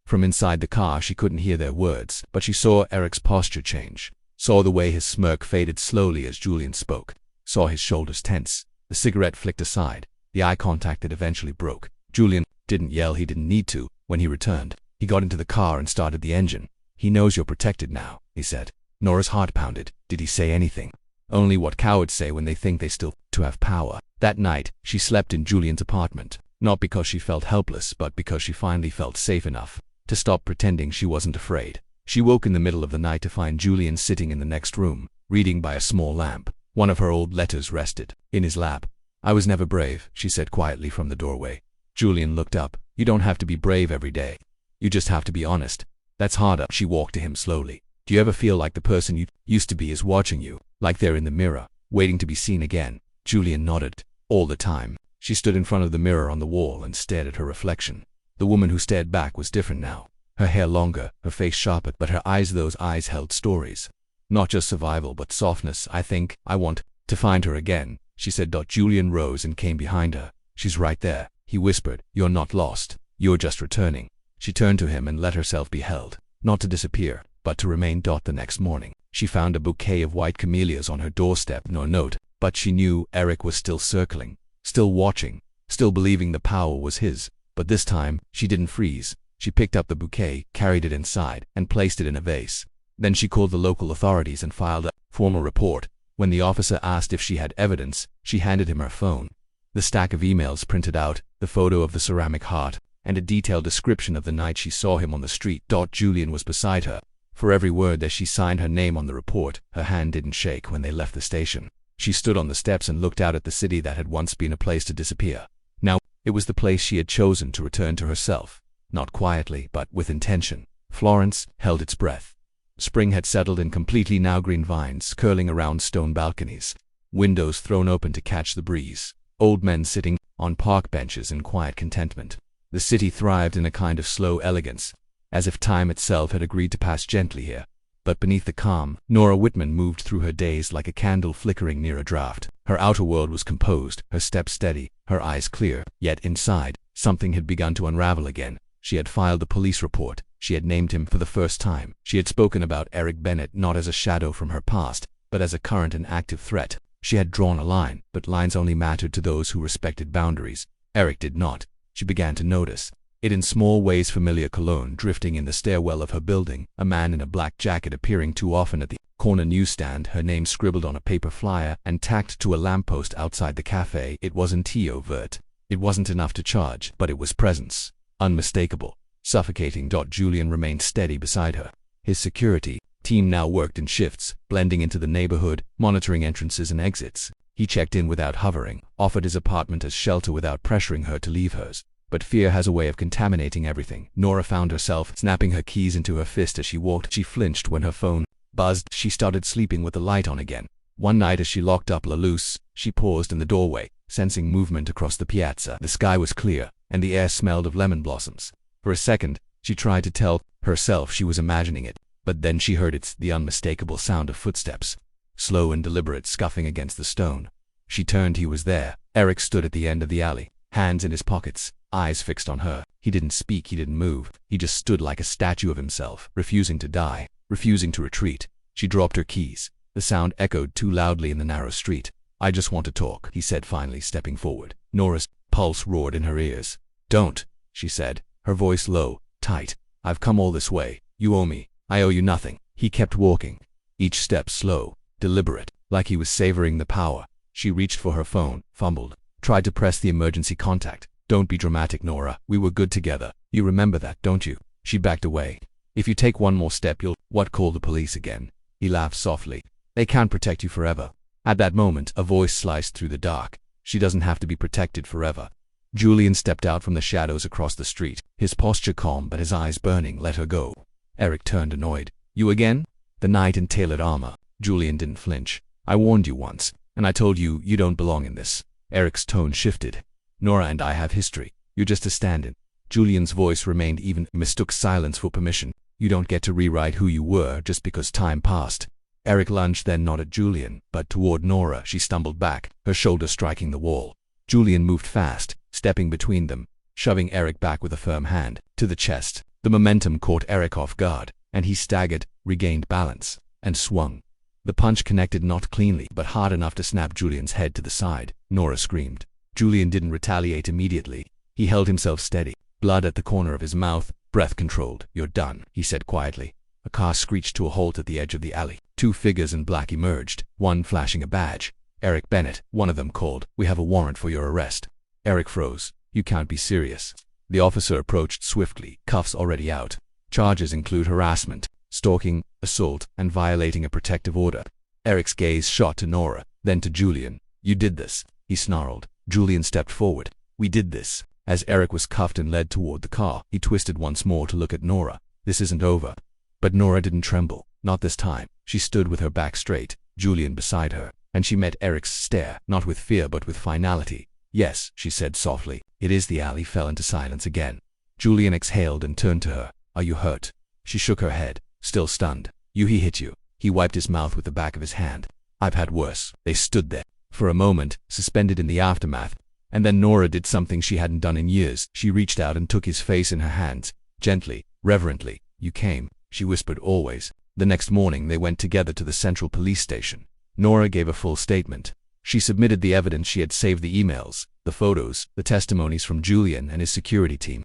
From inside the car she couldn't hear their words, but she saw Eric's posture change, saw the way his smirk faded slowly as Julian spoke, saw his shoulders tense. The cigarette flicked aside, the eye contact that eventually broke. Julian didn't yell, he didn't need to. When he returned, he got into the car and started the engine. "He knows you're protected now," he said. Nora's heart pounded. Did he say anything? Only what cowards say when they think they still have power. That night, she slept in Julian's apartment, not because she felt helpless, but because she finally felt safe enough to stop pretending she wasn't afraid. She woke in the middle of the night to find Julian sitting in the next room, reading by a small lamp. One of her old letters rested in his lap. "I was never brave," she said quietly from the doorway. Julian looked up. "You don't have to be brave every day. You just have to be honest. That's harder." She walked to him slowly. "Do you ever feel like the person you used to be is watching you, like they're in the mirror, waiting to be seen again?" Julian nodded. "All the time." She stood in front of the mirror on the wall and stared at her reflection. The woman who stared back was different now. Her hair longer, her face sharper, but her eyes, those eyes held stories. Not just survival, but softness. "I think I want to find her again," she said. Julian rose and came behind her. "She's right there," he whispered. "You're not lost. You're just returning." She turned to him and let herself be held, not to disappear, but to remain. The next morning, she found a bouquet of white camellias on her doorstep. No note, but she knew Eric was still circling, still watching, still believing the power was his. But this time, she didn't freeze. She picked up the bouquet, carried it inside, and placed it in a vase. Then she called the local authorities and filed a formal report. When the officer asked if she had evidence, she handed him her phone. The stack of emails printed out, the photo of the ceramic heart, and a detailed description of the night she saw him on the street. Julian was beside her. For every word that she signed her name on the report, her hand didn't shake. When they left the station, she stood on the steps and looked out at the city that had once been a place to disappear. Now, it was the place she had chosen to return to herself. Not quietly, but with intention. Florence held its breath. Spring had settled in completely, now green vines curling around stone balconies, windows thrown open to catch the breeze, old men sitting on park benches in quiet contentment. The city thrived in a kind of slow elegance, as if time itself had agreed to pass gently here. But beneath the calm, Nora Whitman moved through her days like a candle flickering near a draught. Her outer world was composed, her steps steady, her eyes clear, yet inside, something had begun to unravel again. She had filed a police report. She had named him for the first time. She had spoken about Eric Bennett not as a shadow from her past, but as a current and active threat. She had drawn a line, but lines only mattered to those who respected boundaries. Eric did not. She began to notice it in small ways: familiar cologne drifting in the stairwell of her building, a man in a black jacket appearing too often at the corner newsstand, her name scribbled on a paper flyer and tacked to a lamppost outside the cafe. It wasn't overt. It wasn't enough to charge, but it was presence. Unmistakable. Suffocating. Julian remained steady beside her. His security team now worked in shifts, blending into the neighborhood, monitoring entrances and exits. He checked in without hovering, offered his apartment as shelter without pressuring her to leave hers. But fear has a way of contaminating everything. Nora found herself snapping her keys into her fist as she walked. She flinched when her phone buzzed. She started sleeping with the light on again. One night as she locked up Lalouse, she paused in the doorway, sensing movement across the piazza. The sky was clear, and the air smelled of lemon blossoms. For a second, she tried to tell herself she was imagining it, but then she heard the unmistakable sound of footsteps, slow and deliberate, scuffing against the stone. She turned. He was there. Eric stood at the end of the alley, hands in his pockets, eyes fixed on her. He didn't speak, he didn't move. He just stood like a statue of himself, refusing to die, refusing to retreat. She dropped her keys. The sound echoed too loudly in the narrow street. "I just want to talk," he said, finally stepping forward. Nora's pulse roared in her ears. "Don't," she said, her voice low, tight. "I've come all this way. You owe me. I owe you nothing." He kept walking, each step slow, deliberate, like he was savoring the power. She reached for her phone, fumbled, tried to press the emergency contact. "Don't be dramatic, Nora. We were good together. You remember that, don't you?" She backed away. "If you take one more step, you'll..." "What, call the police again?" He laughed softly. "They can't protect you forever." At that moment, a voice sliced through the dark. "She doesn't have to be protected forever." Julian stepped out from the shadows across the street, his posture calm but his eyes burning. "Let her go." Eric turned, annoyed. "You again?" The knight in tailored armor. Julian didn't flinch. "I warned you once, and I told you you don't belong in this." Eric's tone shifted. "Nora and I have history. You're just a stand-in." Julian's voice remained even. Mistook silence for permission. "You don't get to rewrite who you were just because time passed." Eric lunged, then not at Julian, but toward Nora. She stumbled back, her shoulder striking the wall. Julian moved fast, stepping between them, shoving Eric back with a firm hand to the chest. The momentum caught Eric off guard, and he staggered, regained balance, and swung. The punch connected not cleanly, but hard enough to snap Julian's head to the side. Nora screamed. Julian didn't retaliate immediately. He held himself steady, blood at the corner of his mouth, breath controlled. "You're done," he said quietly. A car screeched to a halt at the edge of the alley. Two figures in black emerged, one flashing a badge. "Eric Bennett," one of them called. "We have a warrant for your arrest." Eric froze. "You can't be serious." The officer approached swiftly, cuffs already out. Charges include harassment, stalking, assault, and violating a protective order. Eric's gaze shot to Nora, then to Julian. "You did this," he snarled. Julian stepped forward. "We did this." As Eric was cuffed and led toward the car, he twisted once more to look at Nora. "This isn't over." But Nora didn't tremble. Not this time. She stood with her back straight, Julian beside her, and she met Eric's stare, not with fear but with finality. "Yes," she said softly. "It is." The alley fell into silence again. Julian exhaled and turned to her. "Are you hurt?" She shook her head, still stunned. He hit you." He wiped his mouth with the back of his hand. "I've had worse." They stood there, for a moment, suspended in the aftermath, and then Nora did something she hadn't done in years. She reached out and took his face in her hands, gently, reverently. "You came," she whispered, "always." The next morning they went together to the central police station. Nora gave a full statement. She submitted the evidence. She had saved the emails, the photos, the testimonies from Julian and his security team.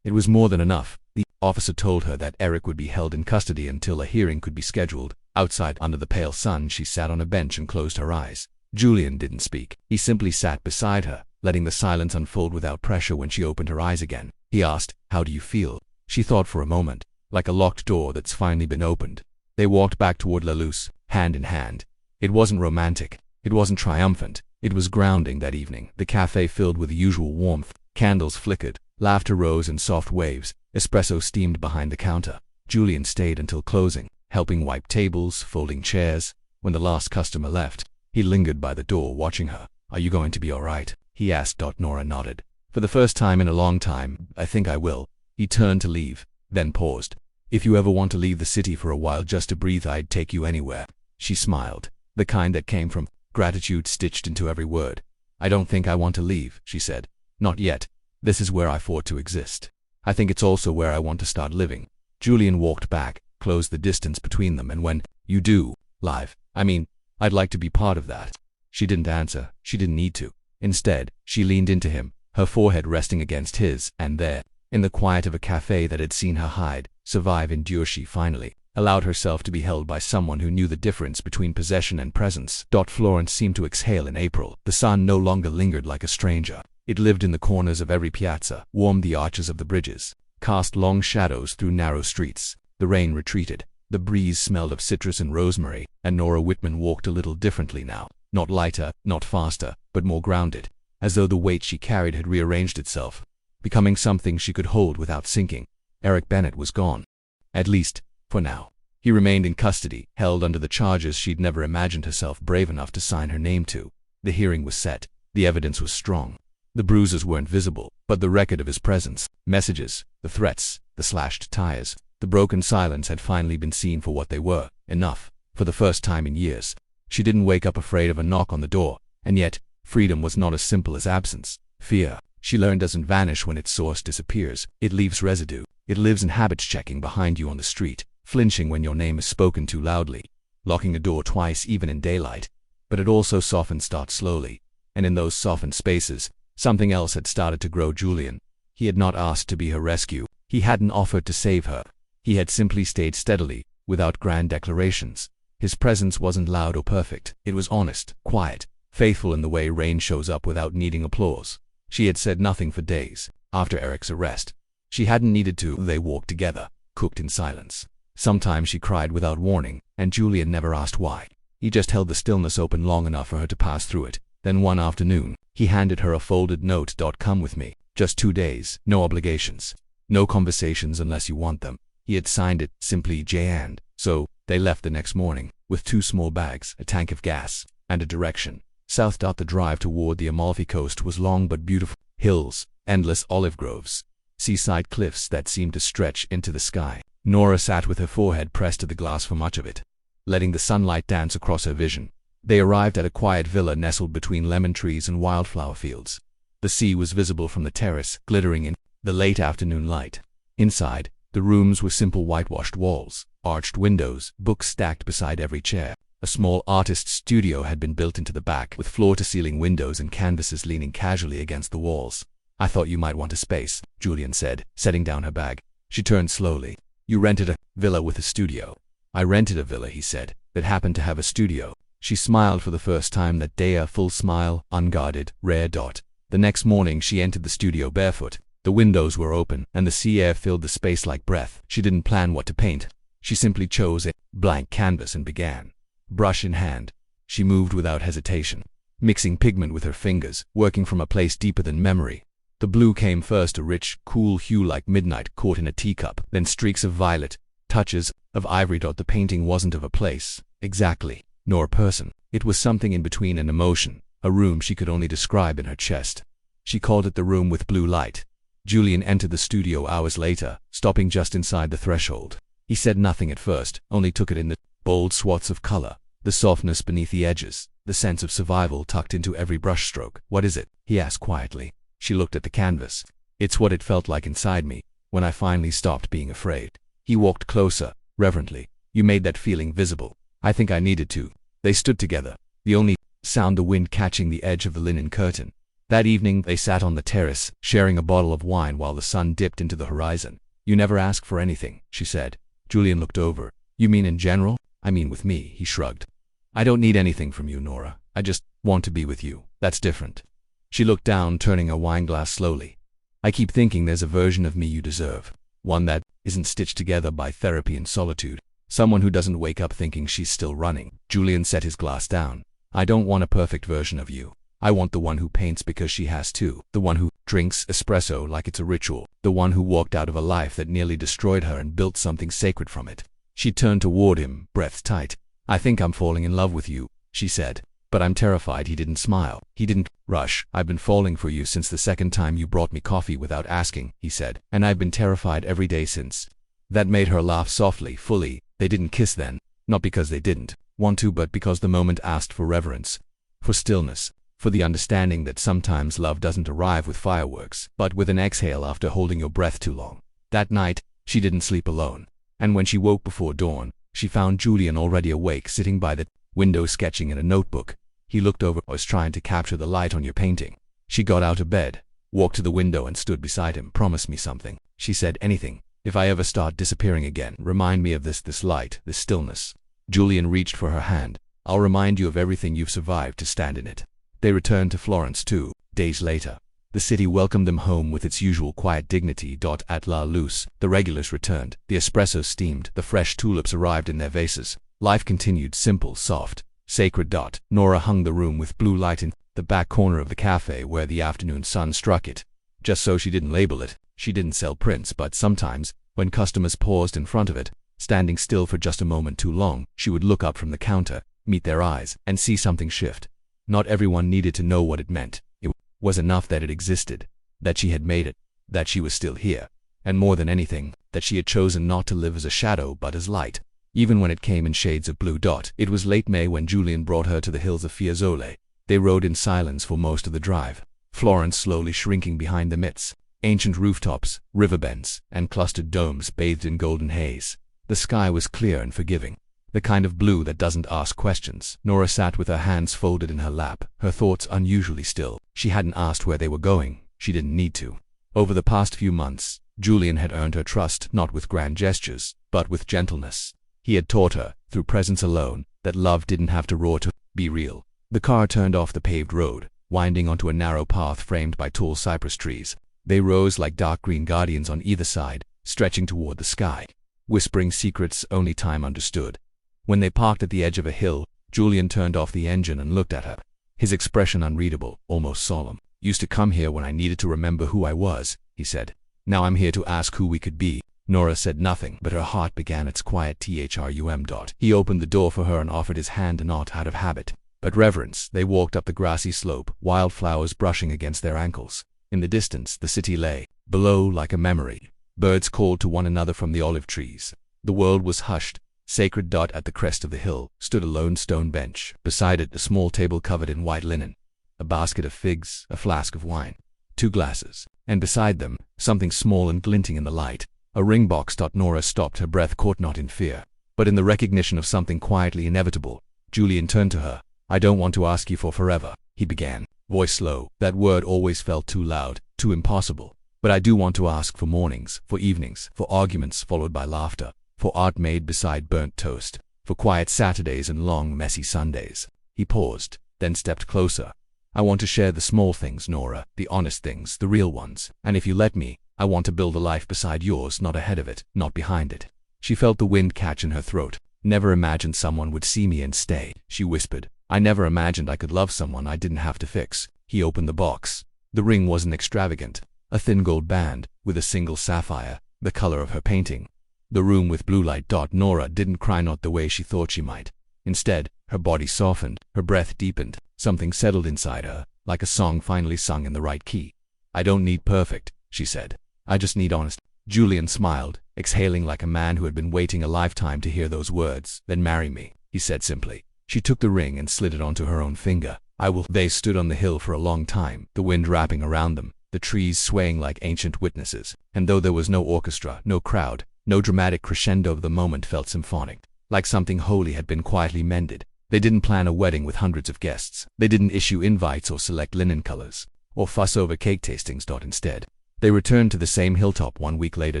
It was more than enough. The officer told her that Eric would be held in custody until a hearing could be scheduled. Outside, under the pale sun, she sat on a bench and closed her eyes. Julian didn't speak. He simply sat beside her, letting the silence unfold without pressure. When she opened her eyes again, he asked, "How do you feel?" She thought for a moment, like a locked door that's finally been opened. They walked back toward Lalouse, hand in hand. It wasn't romantic. It wasn't triumphant. It was grounding that evening. The cafe filled with the usual warmth. Candles flickered. Laughter rose in soft waves. Espresso steamed behind the counter. Julian stayed until closing, helping wipe tables, folding chairs. When the last customer left, he lingered by the door watching her. "Are you going to be all right?" he asked. Nora nodded. "For the first time in a long time, I think I will." He turned to leave, then paused. "If you ever want to leave the city for a while just to breathe, I'd take you anywhere." She smiled, the kind that came from gratitude stitched into every word. "I don't think I want to leave," she said. "Not yet. This is where I fought to exist. I think it's also where I want to start living." Julian walked back, closed the distance between them. "And when you do live, I'd like to be part of that." She didn't answer. She didn't need to. Instead, she leaned into him, her forehead resting against his, and there, in the quiet of a cafe that had seen her hide, survive, endure, she finally allowed herself to be held by someone who knew the difference between possession and presence. Florence seemed to exhale in April. The sun no longer lingered like a stranger. It lived in the corners of every piazza, warmed the arches of the bridges, cast long shadows through narrow streets. The rain retreated. The breeze smelled of citrus and rosemary, and Nora Whitman walked a little differently now. Not lighter, not faster, but more grounded, as though the weight she carried had rearranged itself, becoming something she could hold without sinking. Eric Bennett was gone. At least, for now. He remained in custody, held under the charges she'd never imagined herself brave enough to sign her name to. The hearing was set. The evidence was strong. The bruises weren't visible, but the record of his presence, messages, the threats, the slashed tires, the broken silence had finally been seen for what they were. Enough. For the first time in years, she didn't wake up afraid of a knock on the door. And yet, freedom was not as simple as absence. Fear, she learned, doesn't vanish when its source disappears. It leaves residue. It lives in habits, checking behind you on the street, flinching when your name is spoken too loudly, locking a door twice even in daylight. But it also softened, starts slowly. And in those softened spaces, something else had started to grow. Julian. He had not asked to be her rescue. He hadn't offered to save her. He had simply stayed steadily, without grand declarations. His presence wasn't loud or perfect. It was honest, quiet, faithful in the way rain shows up without needing applause. She had said nothing for days. After Eric's arrest, she hadn't needed to. They walked together, cooked in silence. Sometimes she cried without warning, and Julian never asked why. He just held the stillness open long enough for her to pass through it. Then one afternoon, he handed her a folded note. "Come with me. Just 2 days. No obligations. No conversations unless you want them." He had signed it simply J. And so, they left the next morning, with 2 small bags, a tank of gas, and a direction. South. The drive toward the Amalfi Coast was long but beautiful. Hills, endless olive groves, seaside cliffs that seemed to stretch into the sky. Nora sat with her forehead pressed to the glass for much of it, letting the sunlight dance across her vision. They arrived at a quiet villa nestled between lemon trees and wildflower fields. The sea was visible from the terrace, glittering in the late afternoon light. Inside, the rooms were simple whitewashed walls, arched windows, books stacked beside every chair. A small artist's studio had been built into the back, with floor-to-ceiling windows and canvases leaning casually against the walls. "I thought you might want a space," Julian said, setting down her bag. She turned slowly. "You rented a villa with a studio." "I rented a villa," he said, "that happened to have a studio." She smiled for the first time that day, a full smile, unguarded, rare. The next morning she entered the studio barefoot. The windows were open, and the sea air filled the space like breath. She didn't plan what to paint. She simply chose a blank canvas and began. Brush in hand, she moved without hesitation, mixing pigment with her fingers, working from a place deeper than memory. The blue came first, a rich, cool hue like midnight caught in a teacup, then streaks of violet, touches of ivory. The painting wasn't of a place, exactly, nor a person. It was something in between, an emotion, a room she could only describe in her chest. She called it the room with blue light. Julian entered the studio hours later, stopping just inside the threshold. He said nothing at first, only took it in, the bold swaths of color, the softness beneath the edges, the sense of survival tucked into every brushstroke. "What is it?" he asked quietly. She looked at the canvas. "It's what it felt like inside me, when I finally stopped being afraid." He walked closer, reverently. "You made that feeling visible." "I think I needed to." They stood together, the only sound the wind catching the edge of the linen curtain. That evening they sat on the terrace, sharing a bottle of wine while the sun dipped into the horizon. "You never ask for anything," she said. Julian looked over. "You mean in general?" "I mean with me," he shrugged. "I don't need anything from you, Nora. I just want to be with you. That's different." She looked down, turning her wineglass slowly. "I keep thinking there's a version of me you deserve. One that isn't stitched together by therapy and solitude. Someone who doesn't wake up thinking she's still running." Julian set his glass down. "I don't want a perfect version of you. I want the one who paints because she has to, the one who drinks espresso like it's a ritual, the one who walked out of a life that nearly destroyed her and built something sacred from it." She turned toward him, breath tight. "I think I'm falling in love with you," she said. "But I'm terrified." He didn't smile. He didn't rush. "I've been falling for you since the second time you brought me coffee without asking," he said. "And I've been terrified every day since." That made her laugh softly, fully. They didn't kiss then. Not because they didn't want to, but because the moment asked for reverence, for stillness, for the understanding that sometimes love doesn't arrive with fireworks, but with an exhale after holding your breath too long. That night, she didn't sleep alone. And when she woke before dawn, she found Julian already awake, sitting by the window sketching in a notebook. He looked over. "I was trying to capture the light on your painting." She got out of bed, walked to the window and stood beside him. "Promise me something," she said. "Anything. If I ever start disappearing again, remind me of this light, this stillness." Julian reached for her hand. "I'll remind you of everything you've survived to stand in it." They returned to Florence 2 days later. The city welcomed them home with its usual quiet dignity. At La Luce, the regulars returned, the espresso steamed, the fresh tulips arrived in their vases. Life continued, simple, soft, sacred. Nora hung the room with blue light in the back corner of the cafe where the afternoon sun struck it. Just so she didn't label it. She didn't sell prints, but sometimes, when customers paused in front of it, standing still for just a moment too long, she would look up from the counter, meet their eyes, and see something shift. Not everyone needed to know what it meant. It was enough that it existed, that she had made it, that she was still here, and more than anything, that she had chosen not to live as a shadow but as light, even when it came in shades of blue. It was late May when Julian brought her to the hills of Fiesole. They rode in silence for most of the drive, Florence slowly shrinking behind the midst. Ancient rooftops, riverbends, and clustered domes bathed in golden haze. The sky was clear and forgiving, the kind of blue that doesn't ask questions. Nora sat with her hands folded in her lap, her thoughts unusually still. She hadn't asked where they were going. She didn't need to. Over the past few months, Julian had earned her trust, not with grand gestures, but with gentleness. He had taught her, through presence alone, that love didn't have to roar to be real. The car turned off the paved road, winding onto a narrow path framed by tall cypress trees. They rose like dark green guardians on either side, stretching toward the sky, whispering secrets only time understood. When they parked at the edge of a hill, Julian turned off the engine and looked at her, his expression unreadable, almost solemn. "Used to come here when I needed to remember who I was," he said. "Now I'm here to ask who we could be." Nora said nothing, but her heart began its quiet thrum. He opened the door for her and offered his hand, not out of habit, but reverence. They walked up the grassy slope, wildflowers brushing against their ankles. In the distance, the city lay below like a memory. Birds called to one another from the olive trees. The world was hushed, sacred. At the crest of the hill stood a lone stone bench. Beside it, a small table covered in white linen, a basket of figs, a flask of wine, 2 glasses, and beside them, something small and glinting in the light, a ring box. Nora stopped, her breath caught not in fear, but in the recognition of something quietly inevitable. Julian turned to her. "I don't want to ask you for forever," he began, voice slow. That word always felt too loud, too impossible. "But I do want to ask for mornings, for evenings, for arguments followed by laughter, for art made beside burnt toast, for quiet Saturdays and long, messy Sundays." He paused, then stepped closer. "I want to share the small things, Nora, the honest things, the real ones. And if you let me, I want to build a life beside yours, not ahead of it, not behind it." She felt the wind catch in her throat. "Never imagined someone would see me and stay," she whispered. "I never imagined I could love someone I didn't have to fix." He opened the box. The ring wasn't extravagant. A thin gold band, with a single sapphire, the color of her painting. The room with blue light. Nora didn't cry, not the way she thought she might. Instead, her body softened, her breath deepened, something settled inside her, like a song finally sung in the right key. "I don't need perfect," she said. "I just need honest." Julian smiled, exhaling like a man who had been waiting a lifetime to hear those words. "Then marry me," he said simply. She took the ring and slid it onto her own finger. "I will." They stood on the hill for a long time, the wind wrapping around them, the trees swaying like ancient witnesses. And though there was no orchestra, no crowd, no dramatic crescendo, the moment felt symphonic, like something holy had been quietly mended. They didn't plan a wedding with hundreds of guests. They didn't issue invites or select linen colors, or fuss over cake tastings. Instead, they returned to the same hilltop 1 week later,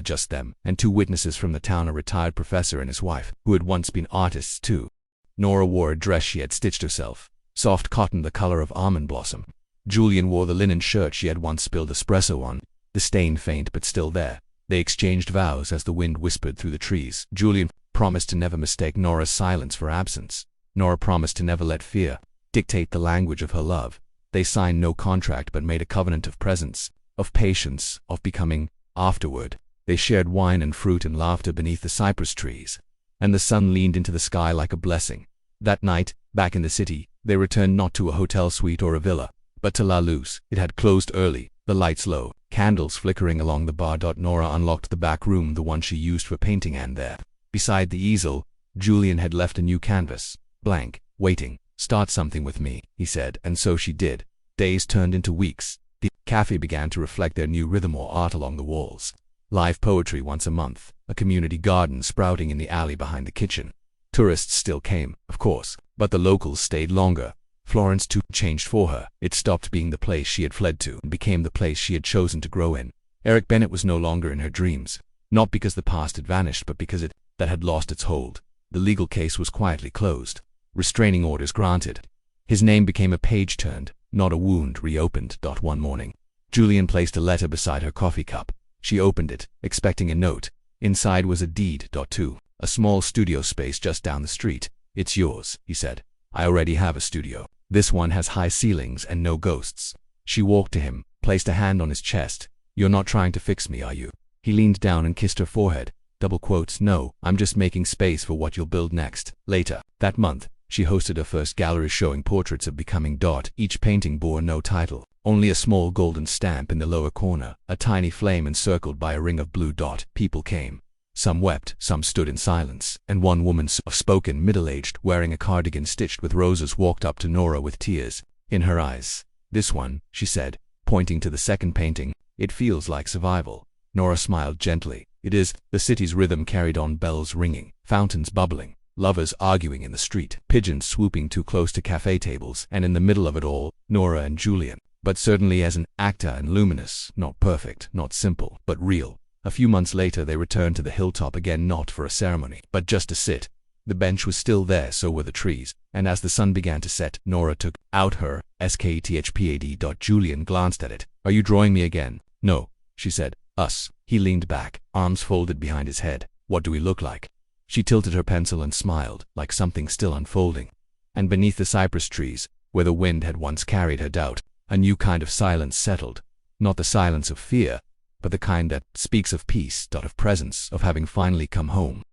just them, and 2 witnesses from the town, a retired professor and his wife, who had once been artists too. Nora wore a dress she had stitched herself, soft cotton the color of almond blossom. Julian wore the linen shirt she had once spilled espresso on, the stain faint but still there. They exchanged vows as the wind whispered through the trees. Julian promised to never mistake Nora's silence for absence. Nora promised to never let fear dictate the language of her love. They signed no contract but made a covenant of presence, of patience, of becoming. Afterward, they shared wine and fruit and laughter beneath the cypress trees. and the sun leaned into the sky like a blessing. That night, back in the city, they returned not to a hotel suite or a villa, but to La Luz. It had closed early, the lights low, candles flickering along the bar. Nora unlocked the back room, the one she used for painting, and there, beside the easel, Julian had left a new canvas, blank, waiting. "Start something with me," he said, and so she did. Days turned into weeks. The cafe began to reflect their new rhythm or art along the walls. Live poetry once a month, a community garden sprouting in the alley behind the kitchen. Tourists still came, of course, but the locals stayed longer. Florence too changed for her. It stopped being the place she had fled to and became the place she had chosen to grow in. Eric Bennett was no longer in her dreams, not because the past had vanished, but because that had lost its hold. The legal case was quietly closed. Restraining orders granted. His name became a page turned, not a wound reopened. One morning, Julian placed a letter beside her coffee cup. She opened it, expecting a note. Inside was a deed. To a small studio space just down the street. "It's yours," he said. "I already have a studio. This one has high ceilings and no ghosts." She walked to him, placed a hand on his chest. "You're not trying to fix me, are you?" He leaned down and kissed her forehead. Double quotes, "No, I'm just making space for what you'll build next." Later, that month, she hosted her first gallery showing portraits of becoming. Each painting bore no title, only a small golden stamp in the lower corner, a tiny flame encircled by a ring of blue. People came. Some wept, some stood in silence, and one woman, soft-spoken, middle-aged, wearing a cardigan stitched with roses, walked up to Nora with tears in her eyes. "This one," she said, pointing to the second painting, "it feels like survival." Nora smiled gently. "It is." The city's rhythm carried on, bells ringing, fountains bubbling, lovers arguing in the street, pigeons swooping too close to cafe tables, and in the middle of it all, Nora and Julian. But certainly as an actor and luminous, not perfect, not simple, but real. A few months later they returned to the hilltop again, not for a ceremony, but just to sit. The bench was still there, so were the trees, and as the sun began to set, Nora took out her sketchpad. Julian glanced at it. "Are you drawing me again?" "No," she said. "Us." He leaned back, arms folded behind his head. "What do we look like?" She tilted her pencil and smiled, like something still unfolding. And beneath the cypress trees, where the wind had once carried her doubt, a new kind of silence settled. Not the silence of fear, but the kind that speaks of peace, of presence, of having finally come home.